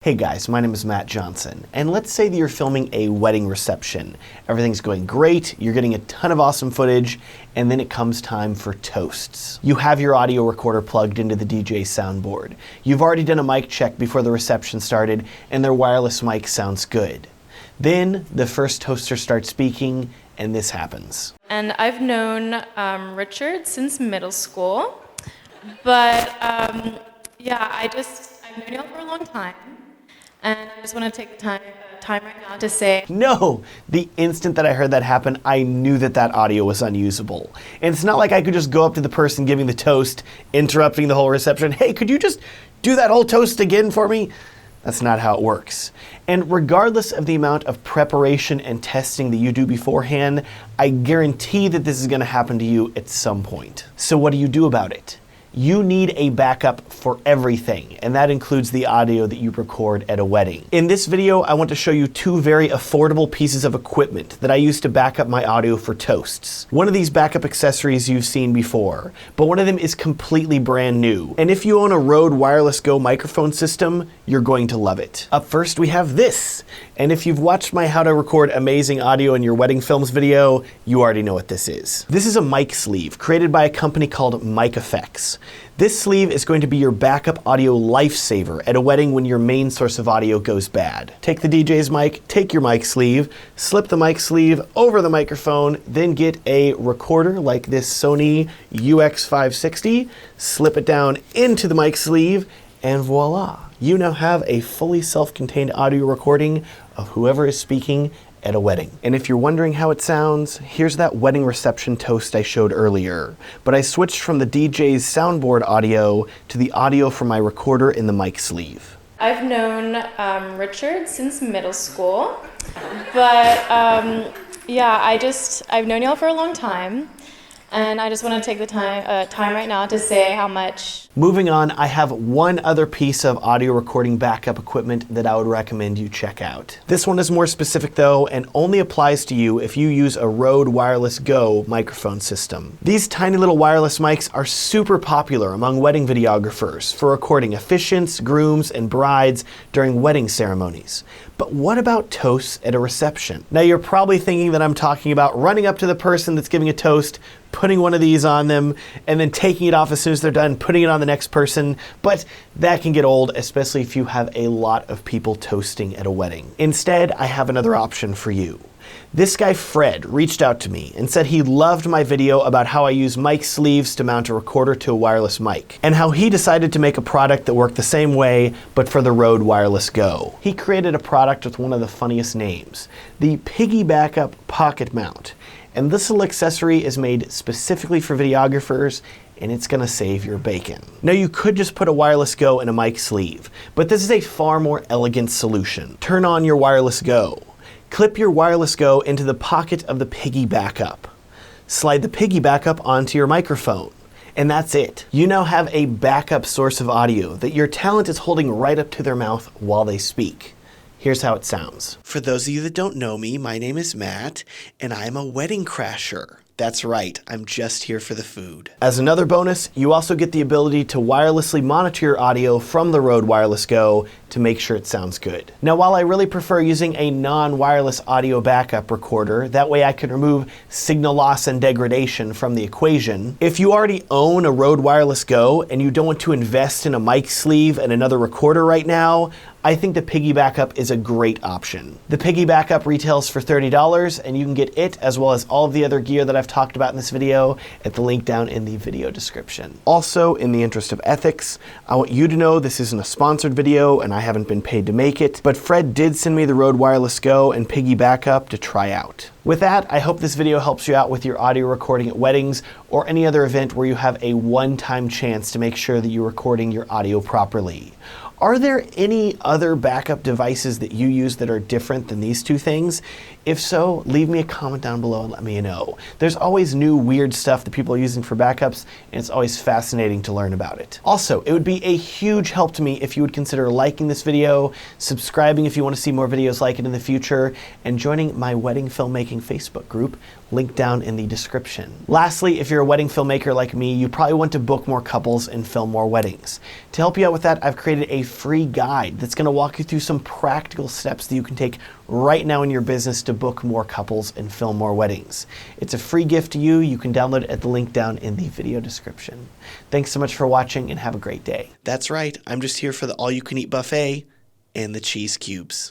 Hey guys, my name is Matt Johnson, and let's say that you're filming a wedding reception. Everything's going great, you're getting a ton of awesome footage, and then it comes time for toasts. You have your audio recorder plugged into the DJ soundboard. You've already done a mic check before the reception started, and their wireless mic sounds good. Then the first toaster starts speaking, and this happens. And I've known Richard since middle school, but I've known y'all for a long time. And I just want to take the time right now to say, No! The instant that I heard that happen, I knew that that audio was unusable. And it's not like I could just go up to the person giving the toast, interrupting the whole reception. Hey, could you just do that whole toast again for me? That's not how it works. And regardless of the amount of preparation and testing that you do beforehand, I guarantee that this is going to happen to you at some point. So what do you do about it? You need a backup for everything, and that includes the audio that you record at a wedding. In this video, I want to show you two very affordable pieces of equipment that I use to back up my audio for toasts. One of these backup accessories you've seen before, but one of them is completely brand new. And if you own a Rode Wireless Go microphone system, you're going to love it. Up first, we have this. And if you've watched my How to Record Amazing Audio in Your Wedding Films video, you already know what this is. This is a mic sleeve created by a company called Mic Effects. This sleeve is going to be your backup audio lifesaver at a wedding when your main source of audio goes bad. Take the DJ's mic, take your mic sleeve, slip the mic sleeve over the microphone, then get a recorder like this Sony UX560, slip it down into the mic sleeve, and voila! You now have a fully self-contained audio recording of whoever is speaking at a wedding. And if you're wondering how it sounds, here's that wedding reception toast I showed earlier. But I switched from the DJ's soundboard audio to the audio from my recorder in the mic sleeve. I've known Richard since middle school, but I've known y'all for a long time. And I just want to take the time right now to say how much. Moving on, I have one other piece of audio recording backup equipment that I would recommend you check out. This one is more specific though, and only applies to you if you use a Rode Wireless Go microphone system. These tiny little wireless mics are super popular among wedding videographers for recording officiants, grooms, and brides during wedding ceremonies. But what about toasts at a reception? Now you're probably thinking that I'm talking about running up to the person that's giving a toast, putting one of these on them, and then taking it off as soon as they're done, putting it on the next person, but that can get old, especially if you have a lot of people toasting at a wedding. Instead, I have another option for you. This guy Fred reached out to me and said he loved my video about how I use mic sleeves to mount a recorder to a wireless mic, and how he decided to make a product that worked the same way, but for the Rode Wireless Go. He created a product with one of the funniest names, the Piggy Backup Pocket Mount. And this little accessory is made specifically for videographers, and it's gonna save your bacon. Now you could just put a Wireless Go in a mic sleeve, but this is a far more elegant solution. Turn on your Wireless Go. Clip your Wireless Go into the pocket of the Piggy Backup. Slide the Piggy Backup onto your microphone. And that's it. You now have a backup source of audio that your talent is holding right up to their mouth while they speak. Here's how it sounds. For those of you that don't know me, my name is Matt, and I'm a wedding crasher. That's right, I'm just here for the food. As another bonus, you also get the ability to wirelessly monitor your audio from the Rode Wireless Go to make sure it sounds good. Now, while I really prefer using a non-wireless audio backup recorder, that way I can remove signal loss and degradation from the equation, if you already own a Rode Wireless Go and you don't want to invest in a mic sleeve and another recorder right now, I think the Piggy Backup is a great option. The Piggy Backup retails for $30, and you can get it as well as all of the other gear that I've talked about in this video at the link down in the video description. Also, in the interest of ethics, I want you to know this isn't a sponsored video and I haven't been paid to make it, but Fred did send me the Rode Wireless Go and Piggy Backup to try out. With that, I hope this video helps you out with your audio recording at weddings or any other event where you have a one-time chance to make sure that you're recording your audio properly. Are there any other backup devices that you use that are different than these two things? If so, leave me a comment down below and let me know. There's always new weird stuff that people are using for backups, and it's always fascinating to learn about it. Also, it would be a huge help to me if you would consider liking this video, subscribing if you want to see more videos like it in the future, and joining my wedding filmmaking Facebook group, linked down in the description. Lastly, if you're a wedding filmmaker like me, you probably want to book more couples and film more weddings. To help you out with that, I've created a free guide that's going to walk you through some practical steps that you can take right now in your business to book more couples and film more weddings. It's a free gift to you. You can download it at the link down in the video description. Thanks so much for watching and have a great day. That's right, I'm just here for the all-you-can-eat buffet and the cheese cubes.